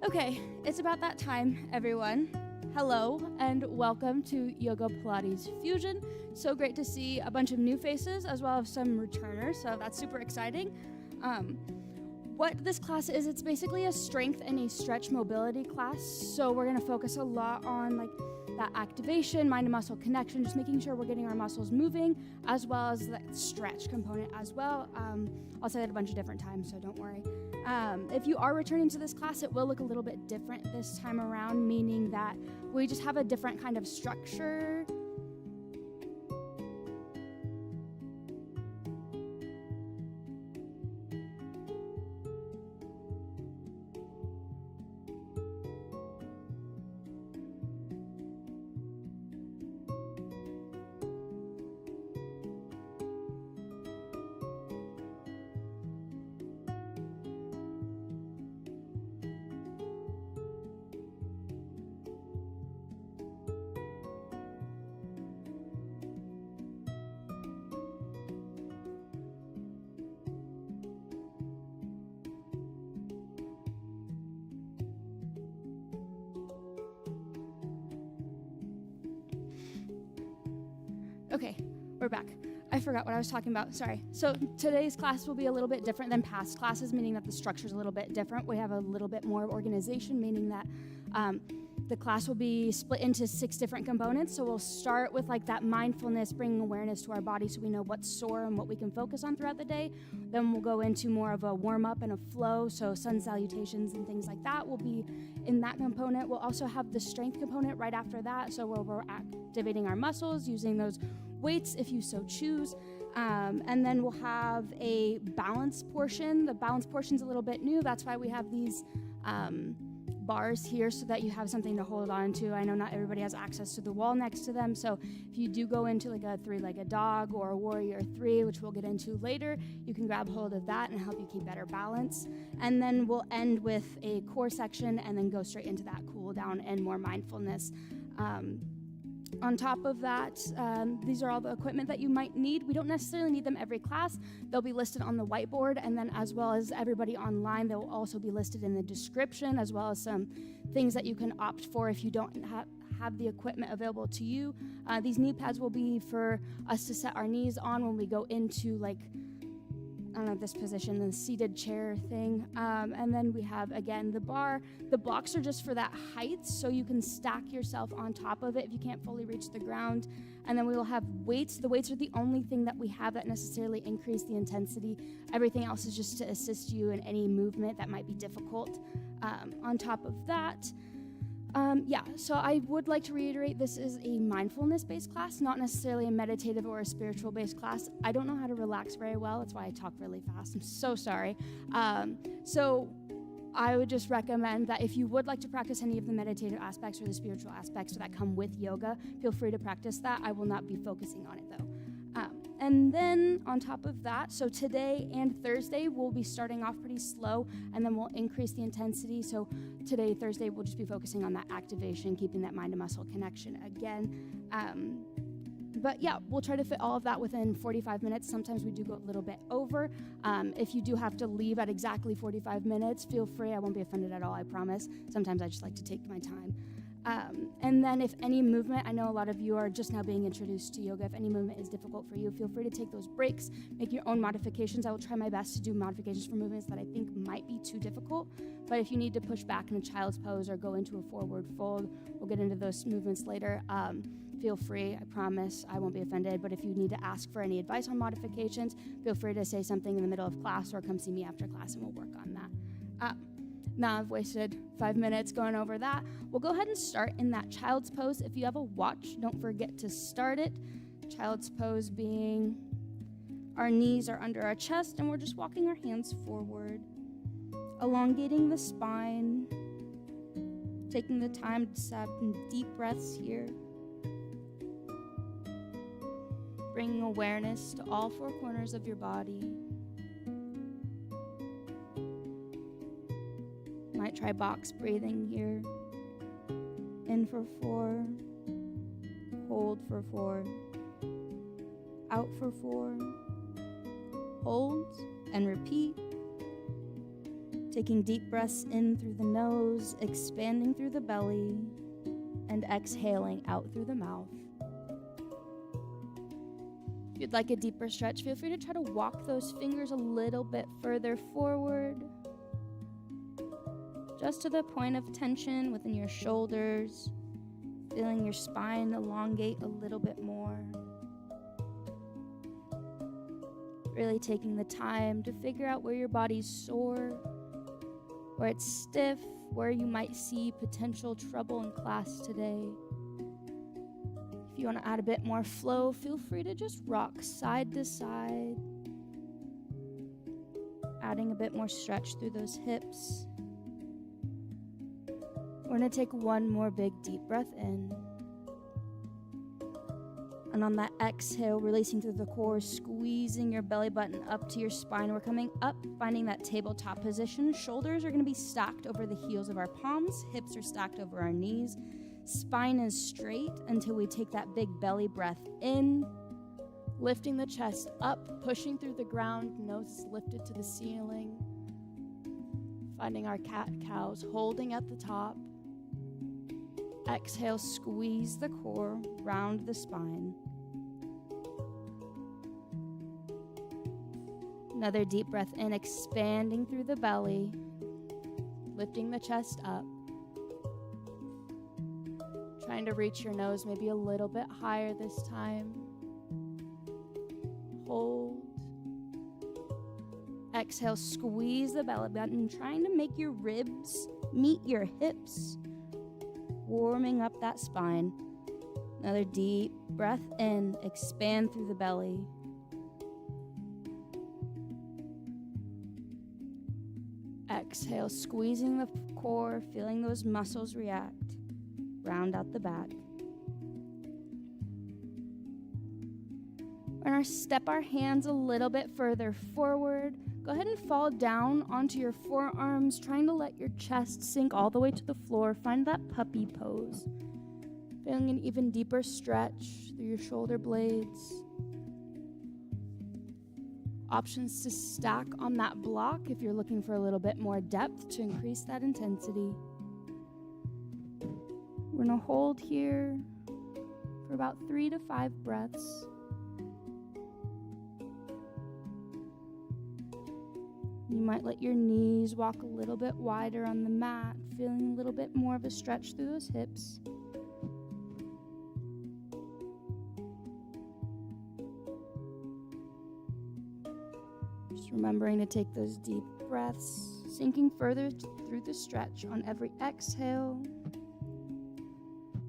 Okay, it's about that time, everyone. Hello, and welcome to Yoga-Pilates Fusion. So great to see a bunch of new faces as well as some returners, so that's super exciting. What this class is, it's basically a strength and a stretch mobility class, so we're going to focus a lot on that activation, mind to muscle connection, just making sure we're getting our muscles moving, as well as that stretch component as well. I'll say that a bunch of different times, so don't worry. If you are returning to this class, it will look a little bit different this time around, meaning that we just have a different kind of structure. Okay, we're back. I forgot what I was talking about, sorry. So today's class will be a little bit different than past classes, meaning that the structure is a little bit different. We have a little bit more organization, meaning that the class will be split into 6 different components. So we'll start with that mindfulness, bringing awareness to our body so we know what's sore and what we can focus on throughout the day. Then we'll go into more of a warm-up and a flow, so sun salutations and things like that will be in that component. We'll also have the strength component right after that, so where we're activating our muscles, using those weights if you so choose. And then we'll have a balance portion. The balance portion's a little bit new. That's why we have these bars here so that you have something to hold on to. I know not everybody has access to the wall next to them, so if you do go into a 3-legged dog or a warrior 3, which we'll get into later, you can grab hold of that and help you keep better balance. And then we'll end with a core section and then go straight into that cool down and more mindfulness. On top of that, these are all the equipment that you might need. We don't necessarily need them every class. They'll be listed on the whiteboard, and then as well as everybody online, they'll also be listed in the description, as well as some things that you can opt for if you don't have the equipment available to you. These knee pads will be for us to set our knees on when we go into I don't know, this position, the seated chair thing. And then we have, again, the bar. The blocks are just for that height, so you can stack yourself on top of it if you can't fully reach the ground. And then we will have weights. The weights are the only thing that we have that necessarily increase the intensity. Everything else is just to assist you in any movement that might be difficult. On top of that, so I would like to reiterate, this is a mindfulness-based class, not necessarily a meditative or a spiritual-based class. I don't know how to relax very well. That's why I talk really fast. I'm so sorry. So I would just recommend that if you would like to practice any of the meditative aspects or the spiritual aspects that come with yoga, feel free to practice that. I will not be focusing on it, though. And then on top of that, so today and Thursday, we'll be starting off pretty slow, and then we'll increase the intensity. So today, Thursday, we'll just be focusing on that activation, keeping that mind to muscle connection again. But yeah, we'll try to fit all of that within 45 minutes. Sometimes we do go a little bit over. If you do have to leave at exactly 45 minutes, feel free. I won't be offended at all, I promise. Sometimes I just like to take my time. And then if any movement, I know a lot of you are just now being introduced to yoga. If any movement is difficult for you, feel free to take those breaks, make your own modifications. I will try my best to do modifications for movements that I think might be too difficult. But if you need to push back in a child's pose or go into a forward fold, we'll get into those movements later. Feel free, I promise, I won't be offended. But if you need to ask for any advice on modifications, feel free to say something in the middle of class or come see me after class and we'll work on that. Now I've wasted 5 minutes going over that. We'll go ahead and start in that child's pose. If you have a watch, don't forget to start it. Child's pose being our knees are under our chest and we're just walking our hands forward, elongating the spine, taking the time to have some deep breaths here, bringing awareness to all 4 corners of your body. Might try box breathing here. In for 4, hold for 4, out for 4, hold and repeat. Taking deep breaths in through the nose, expanding through the belly, and exhaling out through the mouth. If you'd like a deeper stretch, feel free to try to walk those fingers a little bit further forward, just to the point of tension within your shoulders, feeling your spine elongate a little bit more. Really taking the time to figure out where your body's sore, where it's stiff, where you might see potential trouble in class today. If you want to add a bit more flow, feel free to just rock side to side, adding a bit more stretch through those hips. We're going to take one more big deep breath in. And on that exhale, releasing through the core, squeezing your belly button up to your spine. We're coming up, finding that tabletop position. Shoulders are going to be stacked over the heels of our palms. Hips are stacked over our knees. Spine is straight until we take that big belly breath in, lifting the chest up, pushing through the ground, nose is lifted to the ceiling. Finding our cat-cows, holding at the top. Exhale, squeeze the core, round the spine. Another deep breath in, expanding through the belly, lifting the chest up. Trying to reach your nose maybe a little bit higher this time. Hold. Exhale, squeeze the belly button, trying to make your ribs meet your hips, warming up that spine. Another deep breath in, expand through the belly. Exhale, squeezing the core, feeling those muscles react. Round out the back. We're going to step our hands a little bit further forward. Go ahead and fall down onto your forearms, trying to let your chest sink all the way to the floor. Find that puppy pose. Feeling an even deeper stretch through your shoulder blades. Options to stack on that block if you're looking for a little bit more depth to increase that intensity. We're going to hold here for about 3 to 5 breaths. You might let your knees walk a little bit wider on the mat, feeling a little bit more of a stretch through those hips. Just remembering to take those deep breaths, sinking further through the stretch on every exhale,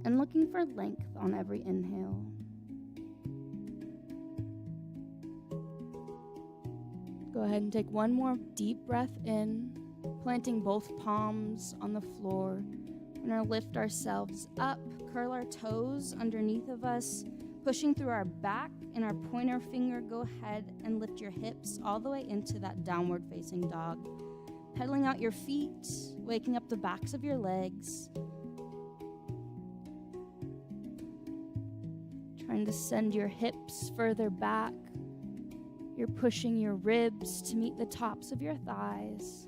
and looking for length on every inhale. Go ahead and take one more deep breath in, planting both palms on the floor. We're going to lift ourselves up, curl our toes underneath of us, pushing through our back, and our pointer finger, go ahead and lift your hips all the way into that downward facing dog. Pedaling out your feet, waking up the backs of your legs. Trying to send your hips further back. You're pushing your ribs to meet the tops of your thighs.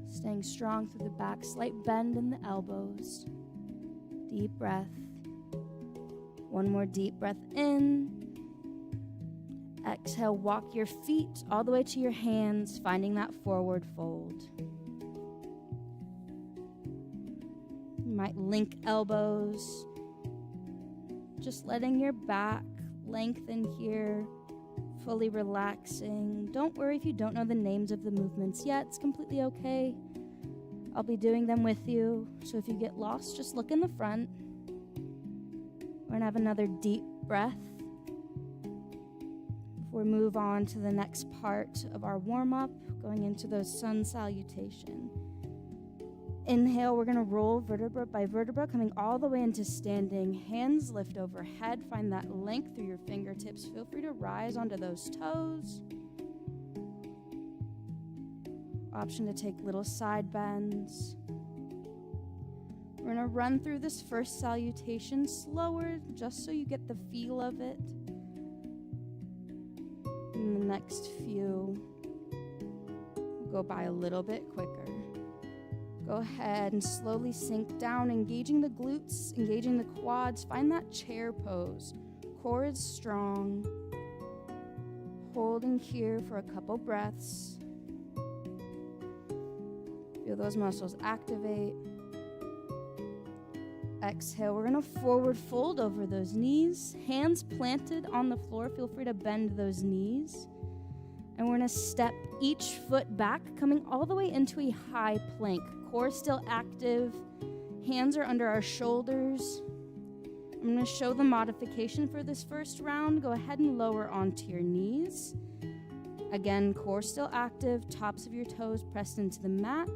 Staying strong through the back, slight bend in the elbows. Deep breath. One more deep breath in. Exhale, walk your feet all the way to your hands, finding that forward fold. You might link elbows. Just letting your back lengthen here, fully relaxing. Don't worry if you don't know the names of the movements yet. It's completely okay. I'll be doing them with you. So if you get lost, just look in the front. We're going to have another deep breath before we move on to the next part of our warm-up, going into the sun salutation. Inhale, we're going to roll vertebra by vertebra, coming all the way into standing. Hands lift overhead. Find that length through your fingertips. Feel free to rise onto those toes. Option to take little side bends. We're going to run through this first salutation slower, just so you get the feel of it. In the next few, we'll go by a little bit quicker. Go ahead and slowly sink down, engaging the glutes, engaging the quads. Find that chair pose. Core is strong. Holding here for a couple breaths. Feel those muscles activate. Exhale, we're gonna forward fold over those knees. Hands planted on the floor. Feel free to bend those knees. And we're gonna step each foot back, coming all the way into a high plank. Core still active. Hands are under our shoulders. I'm gonna show the modification for this first round. Go ahead and lower onto your knees. Again, core still active. Tops of your toes pressed into the mat.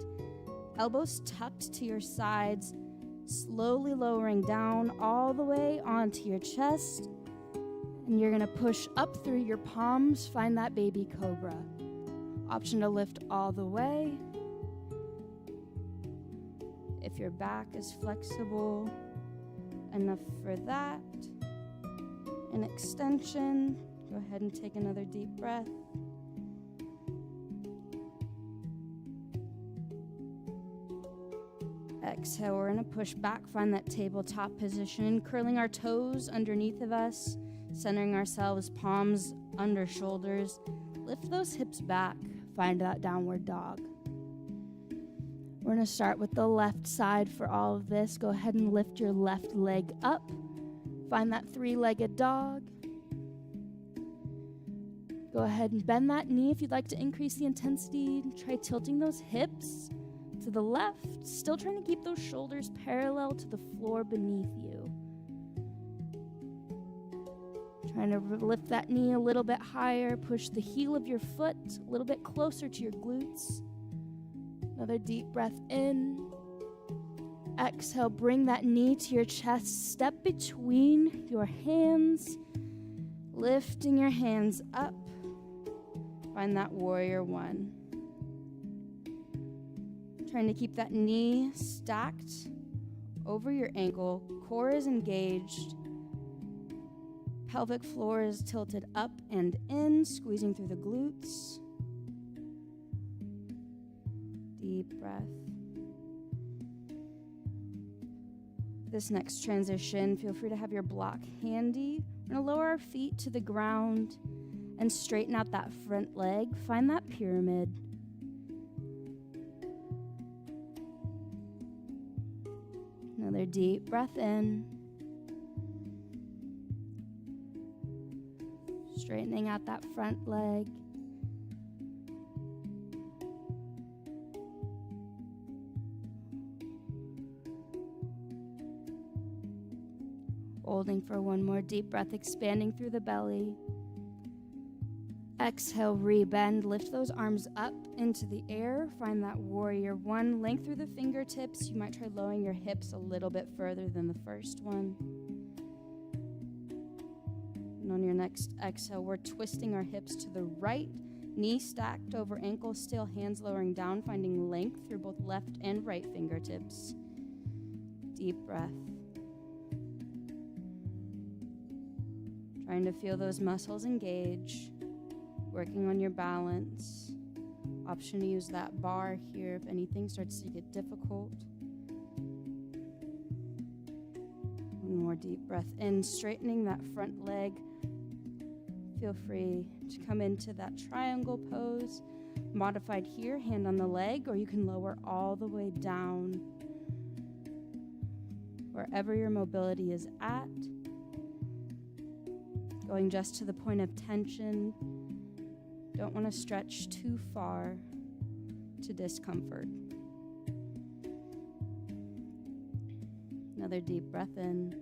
Elbows tucked to your sides. Slowly lowering down all the way onto your chest. And you're gonna push up through your palms, find that baby cobra. Option to lift all the way. If your back is flexible enough for that. An extension. Go ahead and take another deep breath. Exhale, we're gonna push back, find that tabletop position, curling our toes underneath of us, centering ourselves, palms under shoulders. Lift those hips back, find that downward dog. We're gonna start with the left side for all of this. Go ahead and lift your left leg up. Find that three-legged dog. Go ahead and bend that knee if you'd like to increase the intensity. Try tilting those hips to the left, still trying to keep those shoulders parallel to the floor beneath you. Trying to lift that knee a little bit higher, push the heel of your foot a little bit closer to your glutes. Another deep breath in. Exhale, bring that knee to your chest, step between your hands, lifting your hands up. Find that warrior one. Trying to keep that knee stacked over your ankle. Core is engaged. Pelvic floor is tilted up and in, squeezing through the glutes. Deep breath. This next transition, feel free to have your block handy. We're going to lower our feet to the ground and straighten out that front leg. Find that pyramid. Another deep breath in. Straightening out that front leg. Holding for one more deep breath, expanding through the belly. Exhale, rebend, lift those arms up into the air. Find that warrior one, length through the fingertips. You might try lowering your hips a little bit further than the first one. And on your next exhale, we're twisting our hips to the right, knee stacked over ankle, still hands lowering down, finding length through both left and right fingertips. Deep breath. Trying to feel those muscles engage, working on your balance. Option to use that bar here if anything starts to get difficult. One more deep breath in, straightening that front leg. Feel free to come into that triangle pose. Modified here, hand on the leg, or you can lower all the way down. Wherever your mobility is at. Going just to the point of tension. Don't want to stretch too far to discomfort. Another deep breath in.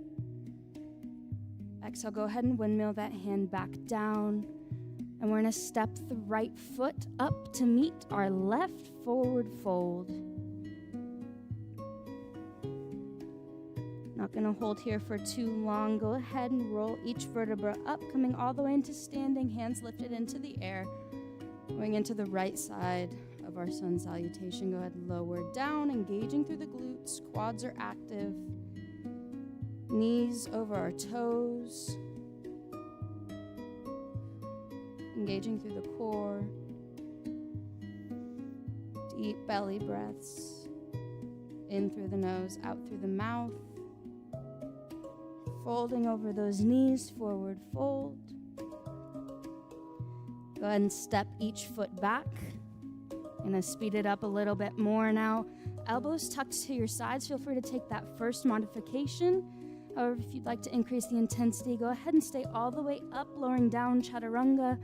Exhale, go ahead and windmill that hand back down. And we're going to step the right foot up to meet our left forward fold. Not going to hold here for too long. Go ahead and roll each vertebra up, coming all the way into standing, hands lifted into the air. Going into the right side of our sun salutation. Go ahead and lower down, engaging through the glutes. Quads are active. Knees over our toes. Engaging through the core. Deep belly breaths. In through the nose, out through the mouth. Folding over those knees, forward fold. Go ahead and step each foot back. Gonna speed it up a little bit more now. Elbows tucked to your sides. Feel free to take that first modification. However, if you'd like to increase the intensity, go ahead and stay all the way up, lowering down, chaturanga.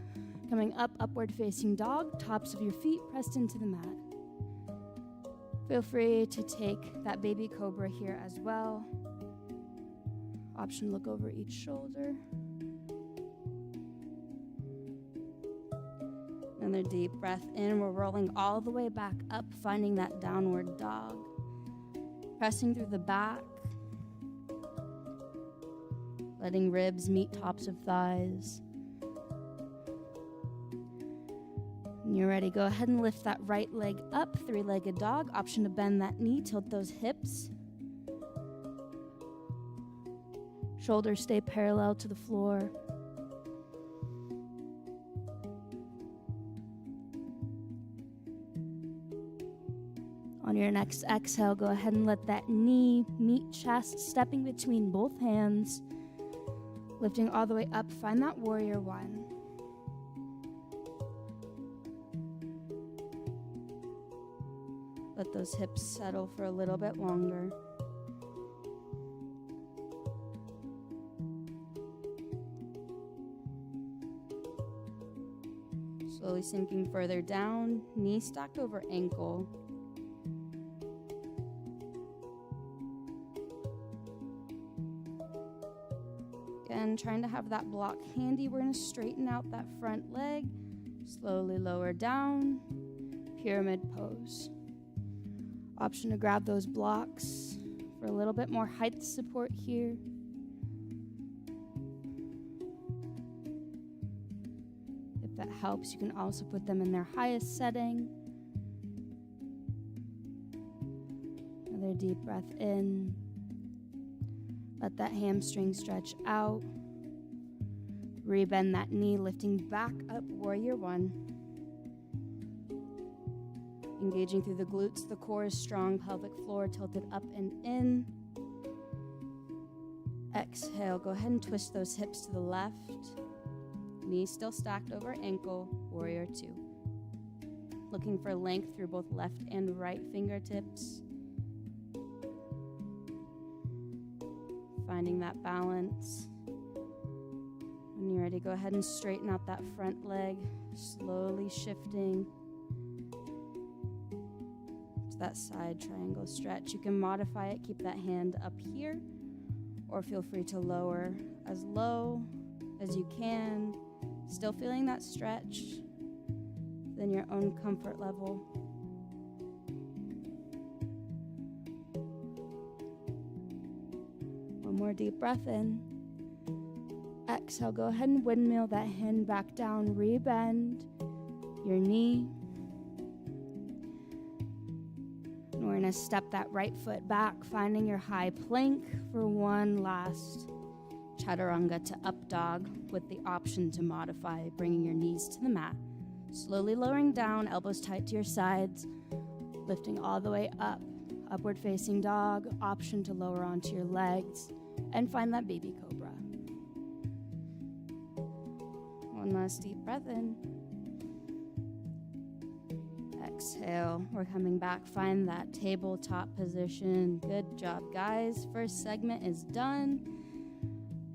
Coming up, upward facing dog, tops of your feet pressed into the mat. Feel free to take that baby cobra here as well. Option to look over each shoulder. Another deep breath in. We're rolling all the way back up, finding that downward dog. Pressing through the back. Letting ribs meet tops of thighs. When you're ready, go ahead and lift that right leg up, three-legged dog. Option to bend that knee, tilt those hips. Shoulders stay parallel to the floor. On your next exhale, go ahead and let that knee meet chest, stepping between both hands. Lifting all the way up, find that warrior one. Let those hips settle for a little bit longer. Slowly sinking further down, knee stacked over ankle. Again, trying to have that block handy. We're going to straighten out that front leg. Slowly lower down, pyramid pose. Option to grab those blocks for a little bit more height support here. If that helps, you can also put them in their highest setting. Another deep breath in. Let that hamstring stretch out. Rebend that knee, lifting back up, warrior one. Engaging through the glutes, the core is strong, pelvic floor tilted up and in. Exhale, go ahead and twist those hips to the left. Knees still stacked over ankle, warrior two. Looking for length through both left and right fingertips. Finding that balance. When you're ready, go ahead and straighten out that front leg, slowly shifting that side triangle stretch. You can modify it, keep that hand up here, or feel free to lower as low as you can, still feeling that stretch within your own comfort level. One more deep breath in. Exhale, go ahead and windmill that hand back down, rebend your knee. We're going to step that right foot back, finding your high plank for one last chaturanga to up dog with the option to modify, bringing your knees to the mat. Slowly lowering down, elbows tight to your sides, lifting all the way up. Upward facing dog, option to lower onto your legs, and find that baby cobra. One last deep breath in. Exhale, we're coming back, find that tabletop position. Good job, guys. First segment is done.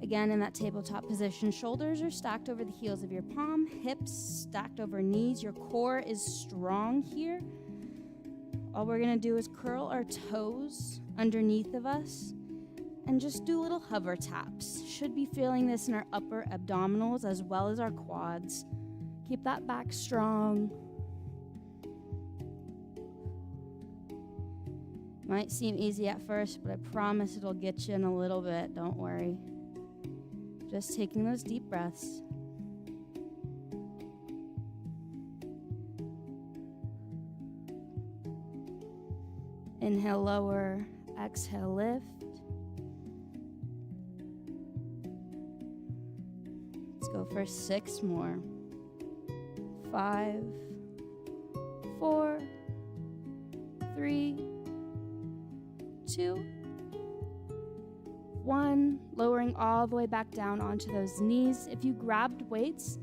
Again, in that tabletop position, shoulders are stacked over the heels of your palm, hips stacked over knees. Your core is strong here. All we're gonna do is curl our toes underneath of us and just do little hover taps. Should be feeling this in our upper abdominals as well as our quads. Keep that back strong. Might seem easy at first, but I promise it'll get you in a little bit. Don't worry. Just taking those deep breaths. Inhale, lower. Exhale, lift. Let's go for 6 more. 5, 4, 3, 2, 1. Lowering all the way back down onto those knees. If you grabbed weights,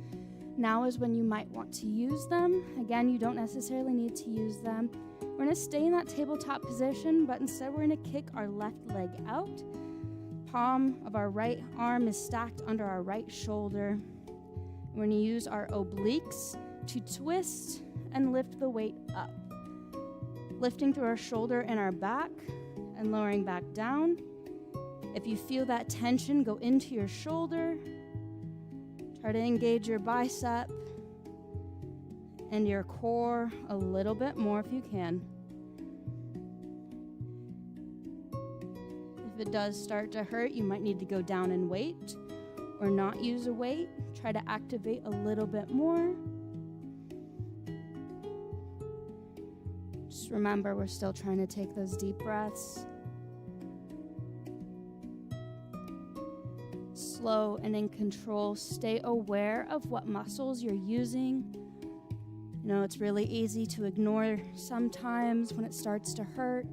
now is when you might want to use them. Again, you don't necessarily need to use them. We're going to stay in that tabletop position, but instead we're going to kick our left leg out. Palm of our right arm is stacked under our right shoulder. We're going to use our obliques to twist and lift the weight up. Lifting through our shoulder and our back and lowering back down. If you feel that tension go into your shoulder, try to engage your bicep and your core a little bit more if you can. If it does start to hurt, you might need to go down in weight or not use a weight. Try to activate a little bit more. Just remember, we're still trying to take those deep breaths. Slow and in control. Stay aware of what muscles you're using. You know, it's really easy to ignore sometimes when it starts to hurt.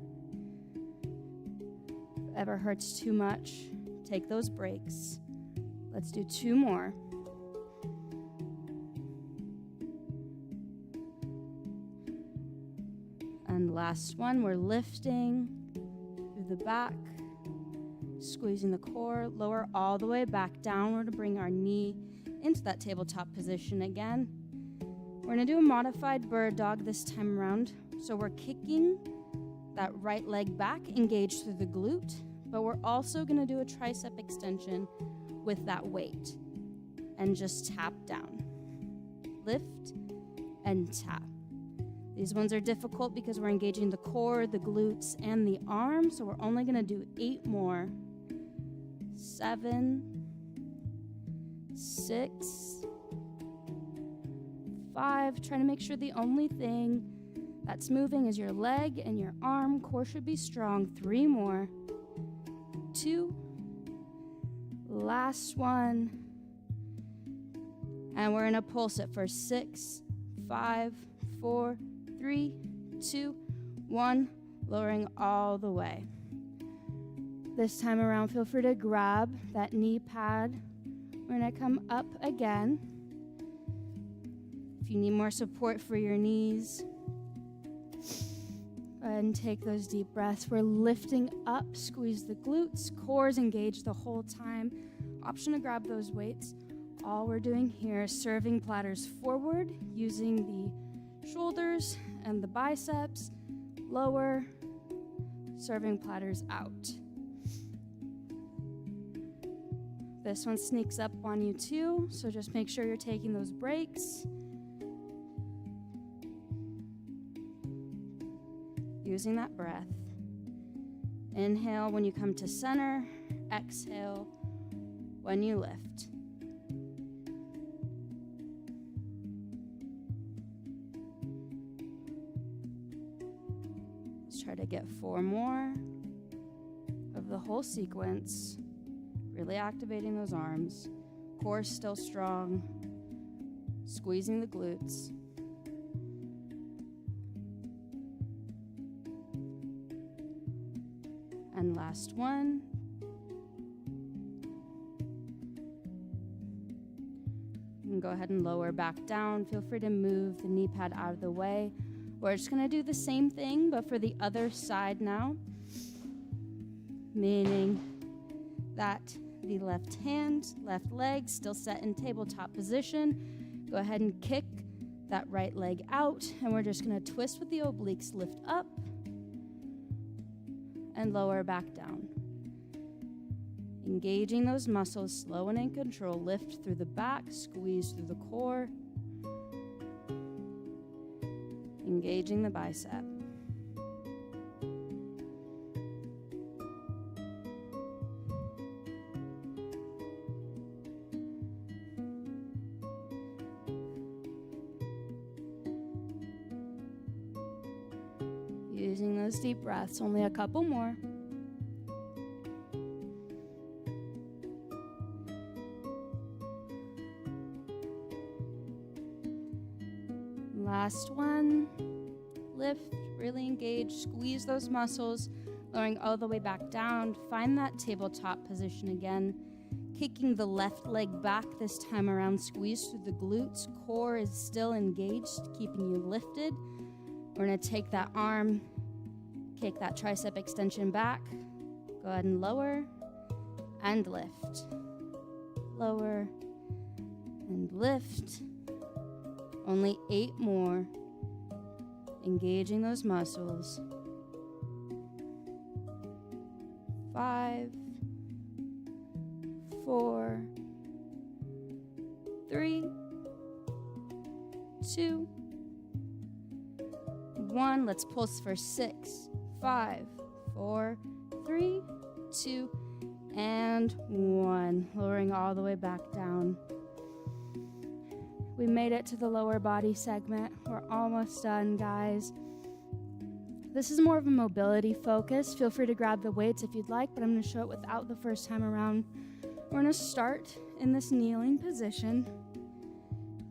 If it ever hurts too much, take those breaks. Let's do 2 more. And last one, we're lifting through the back, squeezing the core, lower all the way back downward to bring our knee into that tabletop position again. We're going to do a modified bird dog this time around. So we're kicking that right leg back, engaged through the glute, but we're also going to do a tricep extension with that weight and just tap down. Lift and tap. These ones are difficult because we're engaging the core, the glutes, and the arms, so we're only going to do 8 more. 7, 6, 5. Trying to make sure the only thing that's moving is your leg and your arm. Core should be strong. 3 more. 2. Last one. And we're going to pulse it for 6, 5, 4, 3, 2, 1. Lowering all the way. This time around, feel free to grab that knee pad. We're going to come up again. If you need more support for your knees, go ahead and take those deep breaths. We're lifting up, squeeze the glutes, cores engaged the whole time. Option to grab those weights. All we're doing here is serving platters forward, using the shoulders and the biceps, lower, serving platters out. This one sneaks up on you too, so just make sure you're taking those breaks. Using that breath. Inhale when you come to center, exhale when you lift. Let's try to get 4 more of the whole sequence. Really activating those arms. Core still strong. Squeezing the glutes. And last one. You can go ahead and lower back down. Feel free to move the knee pad out of the way. We're just going to do the same thing, but for the other side now. Meaning that the left hand, left leg still set in tabletop position. Go ahead and kick that right leg out, and we're just going to twist with the obliques, lift up and lower back down. Engaging those muscles, slow and in control. Lift through the back, squeeze through the core. Engaging the bicep. Using those deep breaths, only a couple more. Last one. lift, really engage, squeeze those muscles, lowering all the way back down. Find that tabletop position again. Kicking the left leg back this time around, squeeze through the glutes. Core is still engaged, keeping you lifted. We're gonna take that arm, kick that tricep extension back. Go ahead and lower and lift. Lower and lift. Only 8 more. Engaging those muscles. 5, 4, 3, 2, 1. Let's pulse for 6, 5, 4, 3, 2, and 1. Lowering all the way back down. We made it to the lower body segment. We're almost done, guys. This is more of a mobility focus. Feel free to grab the weights if you'd like, but I'm going to show it without the first time around. We're going to start in this kneeling position.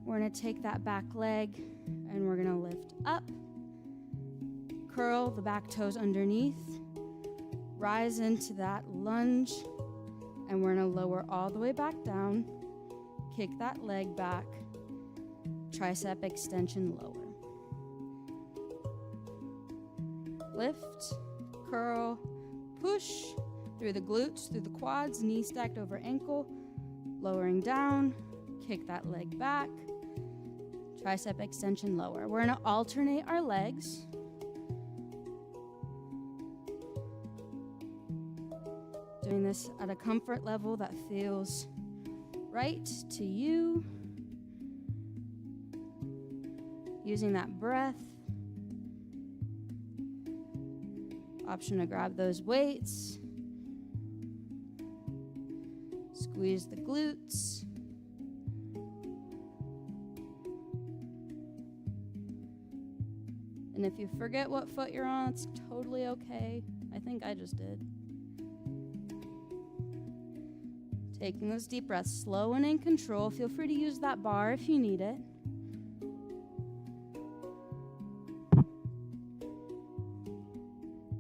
We're going to take that back leg and we're going to lift up. Curl the back toes underneath. Rise into that lunge. And we're going to lower all the way back down. Kick that leg back. Tricep extension lower. Lift, curl, push through the glutes, through the quads, knee stacked over ankle, lowering down, kick that leg back, tricep extension lower. We're going to alternate our legs. Doing this at a comfort level that feels right to you. Using that breath. Option to grab those weights. Squeeze the glutes. And if you forget what foot you're on, it's totally okay. I think I just did. Taking those deep breaths, slow and in control. Feel free to use that bar if you need it.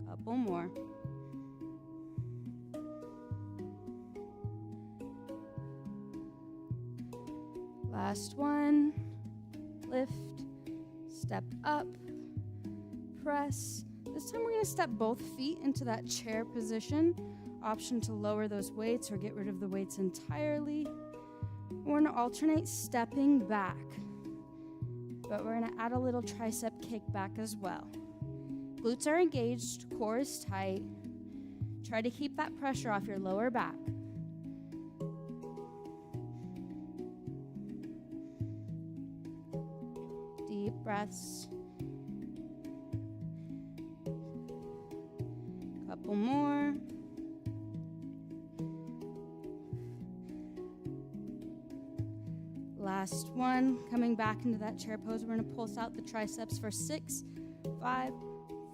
Couple more. Last one. Lift, step up, press. This time we're going to step both feet into that chair position. Option to lower those weights or get rid of the weights entirely. We're going to alternate stepping back, but we're going to add a little tricep kick back as well. Glutes are engaged, core is tight. Try to keep that pressure off your lower back. Deep breaths. Couple more. Last one. Coming back into that chair pose, we're going to pulse out the triceps for 6, 5,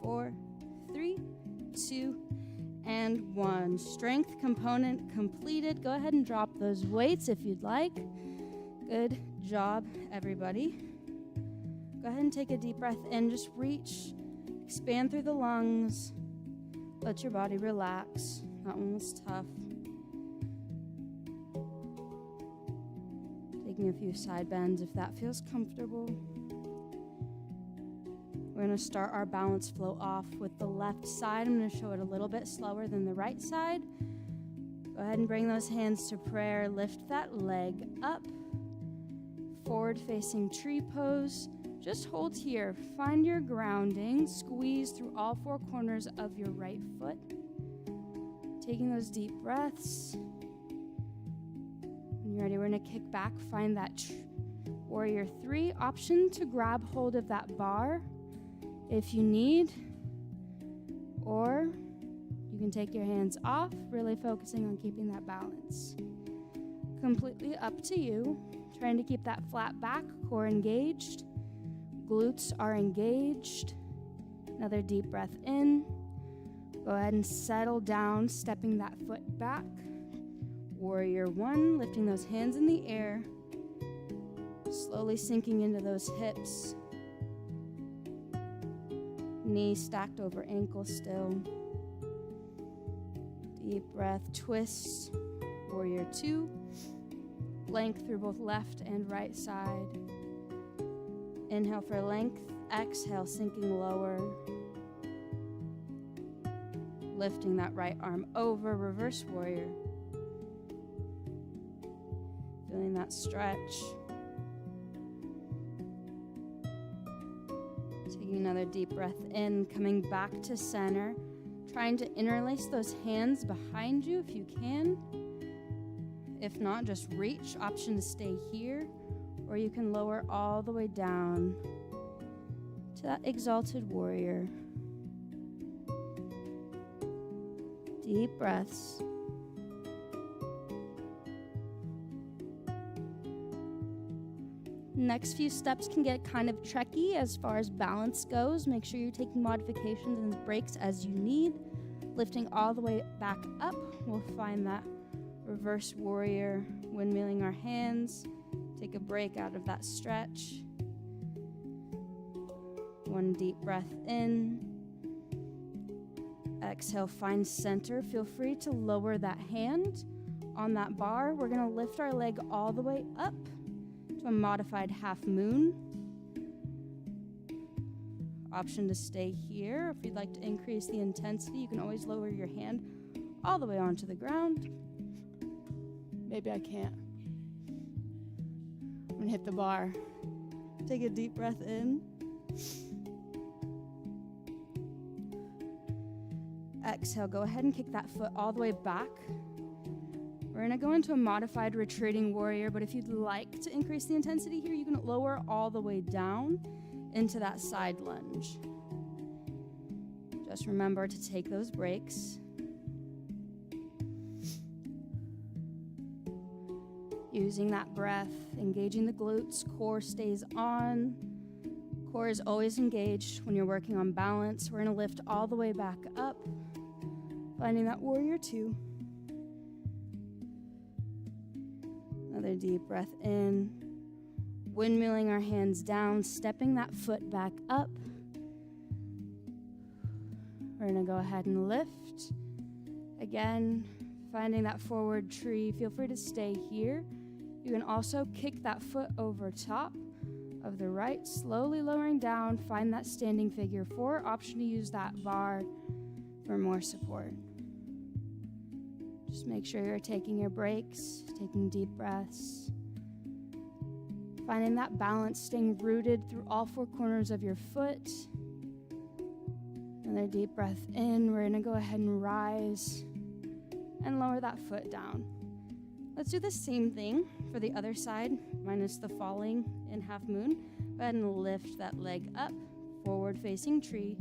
4, 3, 2, and 1. Strength component completed. Go ahead and drop those weights if you'd like. Good job, everybody. Go ahead and take a deep breath in. Just reach, expand through the lungs. Let your body relax. That one was tough. Taking a few side bends if that feels comfortable. We're going to start our balance flow off with the left side. I'm going to show it a little bit slower than the right side. Go ahead and bring those hands to prayer. Lift that leg up. Forward facing tree pose. Just hold here. Find your grounding. Squeeze through all 4 corners of your right foot. Taking those deep breaths. When you're ready, we're going to kick back. Find that warrior 3. Option to grab hold of that bar if you need. Or you can take your hands off, really focusing on keeping that balance. Completely up to you. Trying to keep that flat back, core engaged. Glutes are engaged. Another deep breath in. Go ahead and settle down, stepping that foot back. Warrior 1, lifting those hands in the air. Slowly sinking into those hips. Knee stacked over ankle still. Deep breath, twist, warrior two. Length through both left and right side. Inhale for length, exhale, sinking lower. Lifting that right arm over, reverse warrior. Feeling that stretch. Taking another deep breath in, coming back to center. Trying to interlace those hands behind you if you can. If not, just reach. Option to stay here, or you can lower all the way down to that exalted warrior. Deep breaths. Next few steps can get kind of tricky as far as balance goes. Make sure you're taking modifications and breaks as you need. Lifting all the way back up, we'll find that reverse warrior, windmilling our hands. Take a break out of that stretch. One deep breath in. Exhale, find center. Feel free to lower that hand on that bar. We're gonna lift our leg all the way up to a modified half moon. Option to stay here. If you'd like to increase the intensity, you can always lower your hand all the way onto the ground. Maybe I can't. I'm gonna hit the bar. Take a deep breath in. Exhale, go ahead and kick that foot all the way back. We're gonna go into a modified retreating warrior, but if you'd like to increase the intensity here, you can lower all the way down into that side lunge. Just remember to take those breaks. Using that breath, engaging the glutes, core stays on. Core is always engaged when you're working on balance. We're gonna lift all the way back up, finding that warrior two. Another deep breath in. Windmilling our hands down, stepping that foot back up. We're gonna go ahead and lift. Again, finding that forward tree. Feel free to stay here. You can also kick that foot over top of the right, slowly lowering down. Find that standing figure four. Option to use that bar for more support. Just make sure you're taking your breaks, taking deep breaths. Finding that balance, staying rooted through all four corners of your foot. Another deep breath in. We're gonna go ahead and rise and lower that foot down. Let's do the same thing for the other side, minus the falling in half moon. Go ahead and lift that leg up, forward facing tree.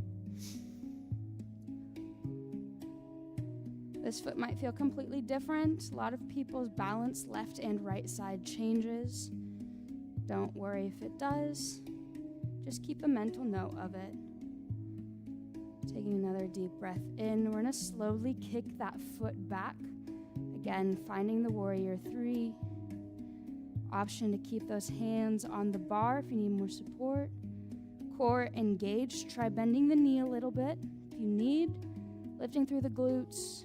This foot might feel completely different. A lot of people's balance left and right side changes. Don't worry if it does. Just keep a mental note of it. Taking another deep breath in. We're gonna slowly kick that foot back. Again, finding the warrior three. Option to keep those hands on the bar if you need more support. Core engaged. Try bending the knee a little bit if you need. Lifting through the glutes.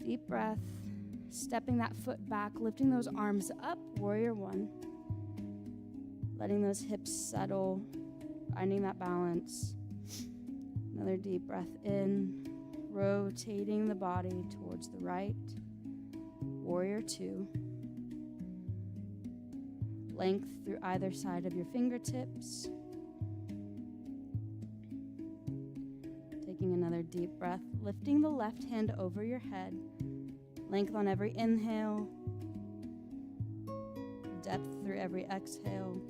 Deep breath. Stepping that foot back, lifting those arms up, warrior one. Letting those hips settle, finding that balance. Another deep breath in, rotating the body towards the right, warrior two. Length through either side of your fingertips. Taking another deep breath, lifting the left hand over your head. Length on every inhale, depth through every exhale.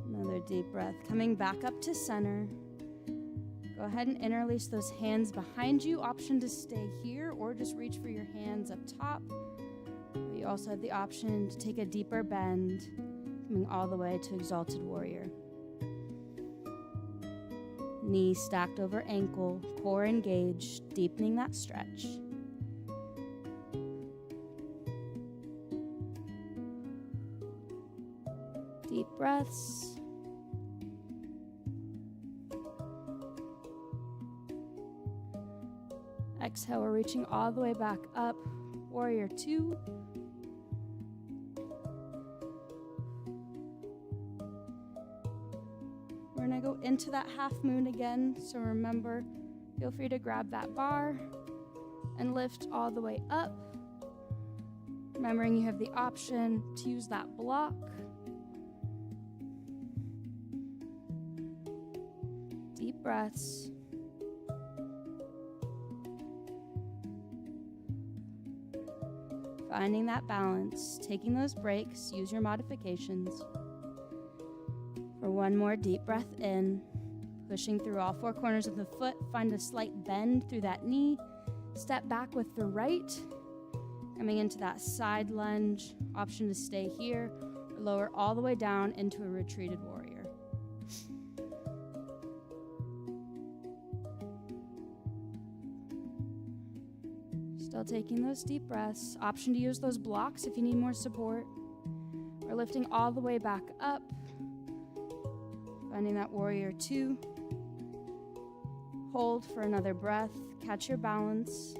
Another deep breath, coming back up to center. Go ahead and interlace those hands behind you. Option to stay here or just reach for your hands up top. You also have the option to take a deeper bend, coming all the way to exalted warrior. Knee stacked over ankle, core engaged, deepening that stretch. breaths. Exhale, we're reaching all the way back up. Warrior 2. We're gonna go into that half moon again. So remember, feel free to grab that bar and lift all the way up. Remembering you have the option to use that block. Deep breaths. Finding that balance, taking those breaks, use your modifications. For one more deep breath in, pushing through all four corners of the foot, find a slight bend through that knee, step back with the right, coming into that side lunge, option to stay here, or lower all the way down into a retreated warrior. Still taking those deep breaths. Option to use those blocks if you need more support. We're lifting all the way back up. Finding that warrior 2. Hold for another breath. Catch your balance.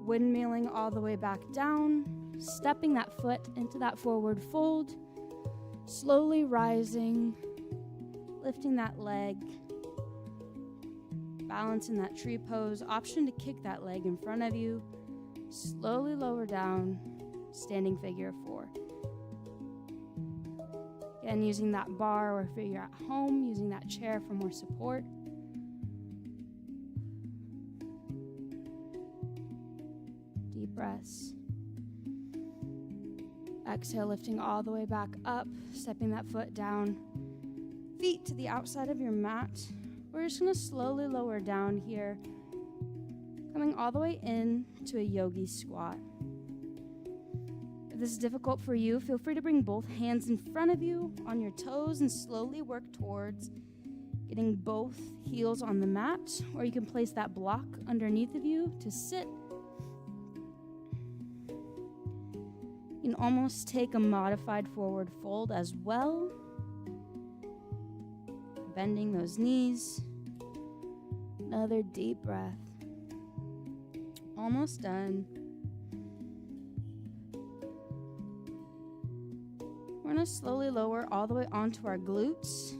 Windmilling all the way back down. Stepping that foot into that forward fold. Slowly rising. Lifting that leg. Balance in that tree pose. Option to kick that leg in front of you. Slowly lower down. Standing figure 4. Again, using that bar, or if you're at home, using that chair for more support. Deep breaths. Exhale, lifting all the way back up, stepping that foot down. Feet to the outside of your mat. We're just going to slowly lower down here, coming all the way in to a yogi squat. If this is difficult for you, feel free to bring both hands in front of you on your toes and slowly work towards getting both heels on the mat, or you can place that block underneath of you to sit. You can almost take a modified forward fold as well. Bending those knees. Another deep breath. Almost done. We're going to slowly lower all the way onto our glutes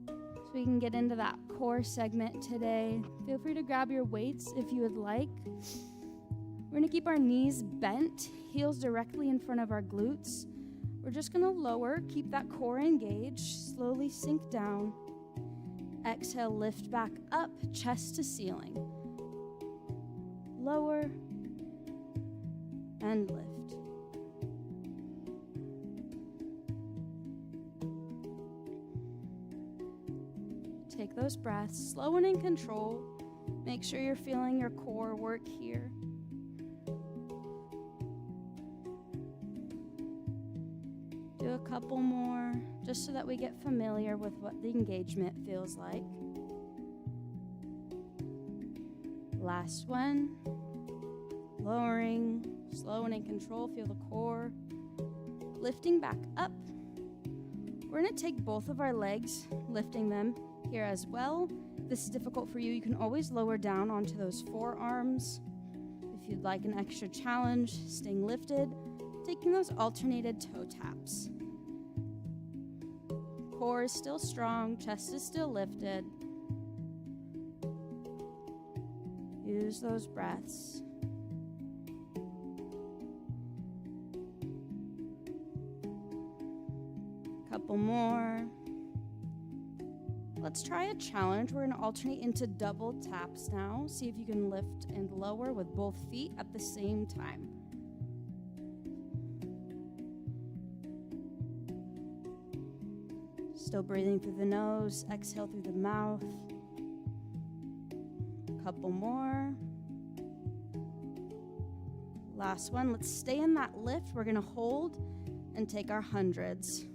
so we can get into that core segment today. Feel free to grab your weights if you would like. We're going to keep our knees bent, heels directly in front of our glutes. We're just going to lower, keep that core engaged, slowly sink down. Exhale, lift back up, chest to ceiling. Lower and lift. Take those breaths, slow and in control. Make sure you're feeling your core work here. Do a couple more, just so that we get familiar with what the engagement feels like. Last one. Lowering, slow and in control, feel the core. Lifting back up. We're gonna take both of our legs, lifting them here as well. If this is difficult for you, you can always lower down onto those forearms. If you'd like an extra challenge, staying lifted, taking those alternated toe taps. Core is still strong, chest is still lifted. Use those breaths. Couple more. Let's try a challenge. We're going to alternate into double taps now. See if you can lift and lower with both feet at the same time. Still breathing through the nose, exhale through the mouth. Couple more. Last one. Let's stay in that lift. We're going to hold and take our hundreds.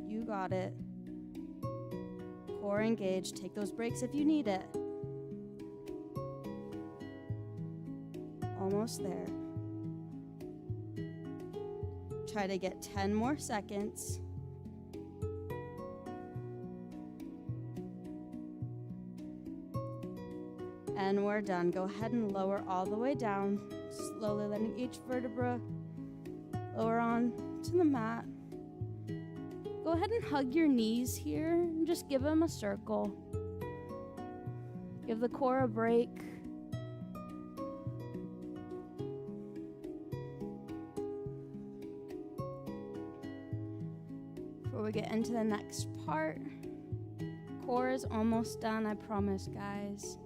You got it. Core engaged. Take those breaks if you need it. Almost there. Try to get 10 more seconds. And we're done. Go ahead and lower all the way down, slowly letting each vertebra lower on to the mat. Go ahead and hug your knees here and just give them a circle. Give the core a break. Before we get into the next part, core is almost done, I promise, guys.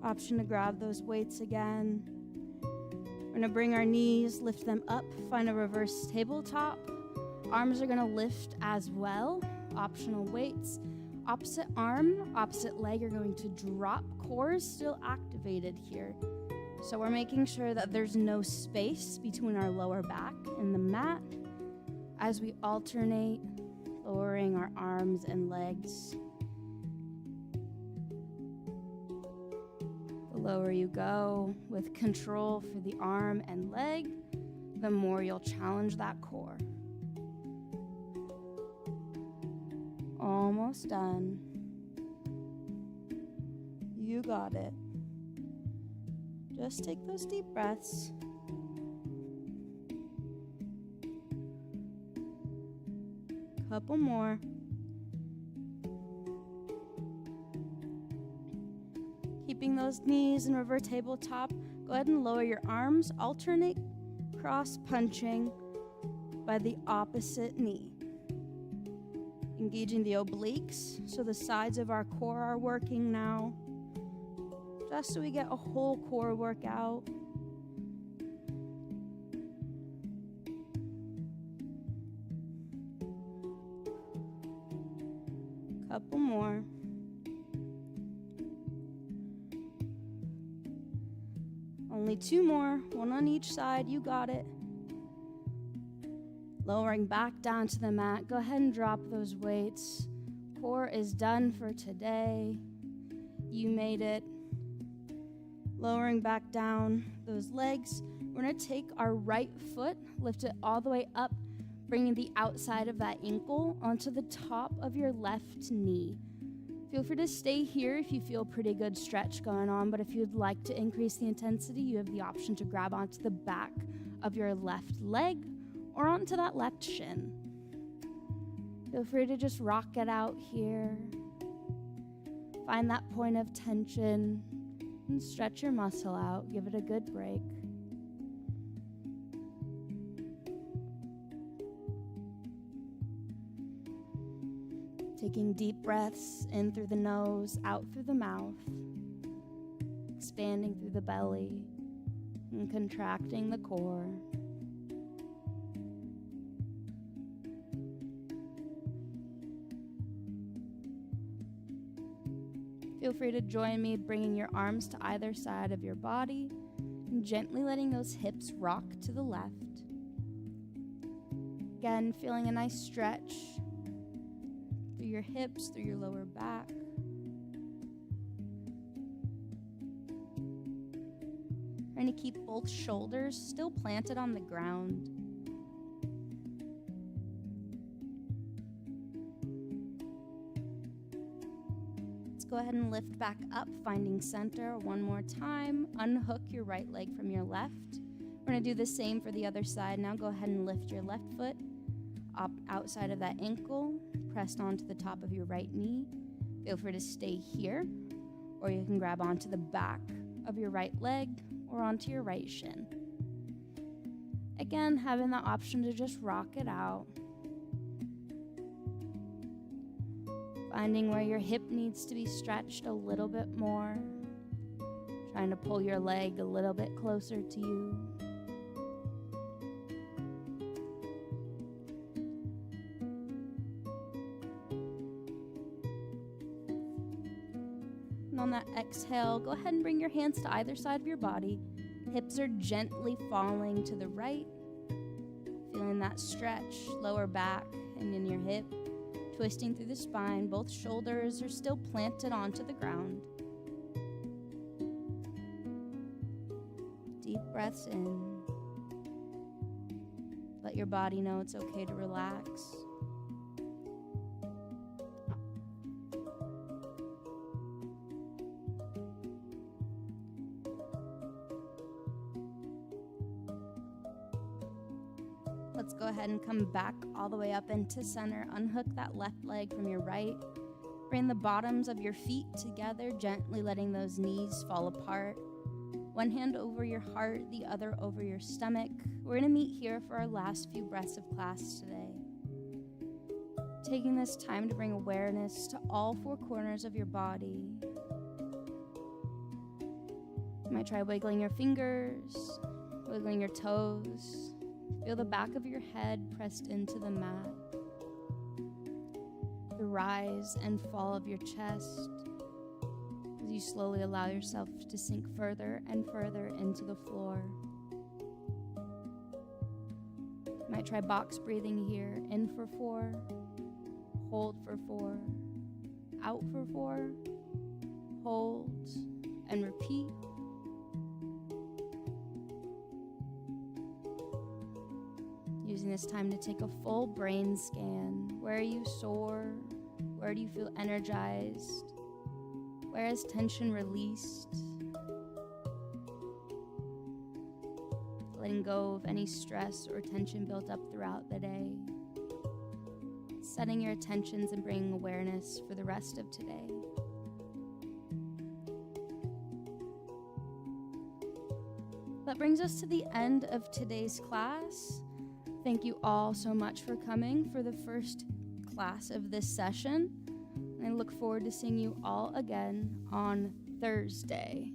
Option to grab those weights again. We're gonna bring our knees, lift them up, find a reverse tabletop. Arms are gonna lift as well, optional weights. Opposite arm, opposite leg are going to drop. Core is still activated here. So we're making sure that there's no space between our lower back and the mat as we alternate, lowering our arms and legs. The lower you go with control for the arm and leg, the more you'll challenge that core. Almost done. You got it. Just take those deep breaths. Couple more. Keeping those knees in reverse tabletop, go ahead and lower your arms, alternate cross punching by the opposite knee. Engaging the obliques, so the sides of our core are working now, just so we get a whole core workout. Couple more. Only 2 more, 1 on each side, you got it. Lowering back down to the mat, go ahead and drop those weights. Core is done for today. You made it. Lowering back down those legs, we're gonna take our right foot, lift it all the way up, bringing the outside of that ankle onto the top of your left knee. Feel free to stay here if you feel pretty good stretch going on, but if you'd like to increase the intensity, you have the option to grab onto the back of your left leg or onto that left shin. Feel free to just rock it out here. Find that point of tension and stretch your muscle out. Give it a good break. Taking deep breaths in through the nose, out through the mouth, expanding through the belly and contracting the core. Feel free to join me bringing your arms to either side of your body and gently letting those hips rock to the left. Again, feeling a nice stretch through your hips, through your lower back. Trying to keep both shoulders still planted on the ground. Go ahead and lift back up, finding center 1 more time. Unhook your right leg from your left. We're going to do the same for the other side. Now go ahead and lift your left foot up outside of that ankle, pressed onto the top of your right knee. Feel free to stay here, or you can grab onto the back of your right leg or onto your right shin. Again, having the option to just rock it out. Finding where your hip needs to be stretched a little bit more. Trying to pull your leg a little bit closer to you. And on that exhale, go ahead and bring your hands to either side of your body. Hips are gently falling to the right. Feeling that stretch, lower back and in your hip. Twisting through the spine, both shoulders are still planted onto the ground. Deep breaths in Let your body know it's okay to relax. Let's go ahead and come back all the way up into center. Unhook that left leg from your right. Bring the bottoms of your feet together, gently letting those knees fall apart. One hand over your heart, the other over your stomach. We're going to meet here for our last few breaths of class today. Taking this time to bring awareness to all four corners of your body. You might try wiggling your fingers, wiggling your toes. Feel the back of your head pressed into the mat. The rise and fall of your chest as you slowly allow yourself to sink further and further into the floor. You might try box breathing here. In for 4, hold for 4, out for 4, hold, and repeat. Using this time to take a full brain scan. Where are you sore? Where do you feel energized? Where is tension released? Letting go of any stress or tension built up throughout the day. Setting your attentions and bringing awareness for the rest of today. That brings us to the end of today's class. Thank you all so much for coming for the first class of this session. And I look forward to seeing you all again on Thursday.